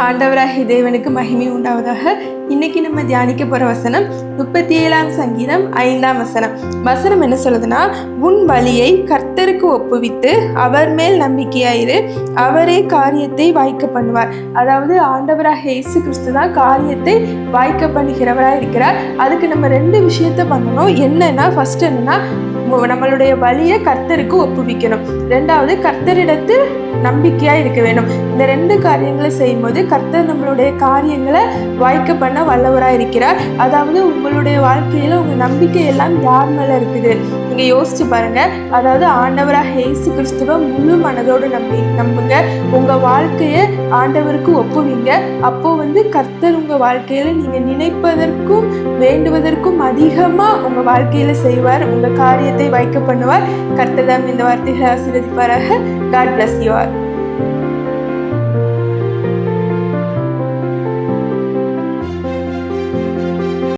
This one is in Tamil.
ஆண்டவராகிய தேவனுக்கு மகிமை உண்டாவதாக. இன்னைக்கு நம்ம தியானிக்க போகிற வசனம் 37ஆம் சங்கீதம் 5ஆம் வசனம் என்ன சொல்லுதுன்னா, உன் வழியை கர்த்தருக்கு ஒப்புவித்து அவர் மேல் நம்பிக்கையாயிரு, அவரே காரியத்தை வாய்க்க பண்ணுவார். அதாவது ஆண்டவராகிய இயேசு கிறிஸ்து தான் காரியத்தை வாய்க்க பண்ணுகிறவராக இருக்கிறார். அதுக்கு நம்ம 2 விஷயத்த பண்ணணும். என்னன்னா, ஃபர்ஸ்ட் என்னன்னா, நம்மளுடைய வழியை கர்த்தருக்கு ஒப்புவிக்கணும். 2வது கர்த்தரிடத்தில் நம்பிக்கையா இருக்க வேணும். இந்த 2 காரியங்களை செய்யும்போது கர்த்தர் நம்மளுடைய காரியங்களை வாய்க்க பண்ண வல்லவராக இருக்கிறார். அதாவது உங்களுடைய வாழ்க்கையில உங்க நம்பிக்கை எல்லாம் யார் மேல இருக்குது நீங்க யோசிச்சு பாருங்க. அதாவது ஆண்டவராக இயேசு கிறிஸ்துவ முழு மனதோடு நம்புங்க. உங்க வாழ்க்கையை ஆண்டவருக்கு ஒப்புவீங்க. அப்போ கர்த்தர் உங்க வாழ்க்கையில நீங்க நினைப்பதற்கும் வேண்டுவதற்கும் அதிகமா உங்க வாழ்க்கையில செய்வார். உங்க காரியத்தை வாய்க்க பண்ணுவார். கர்த்தர் தான் இந்த வார்த்தைகளை ஆசீர்வதிப்பாராக. God bless you all.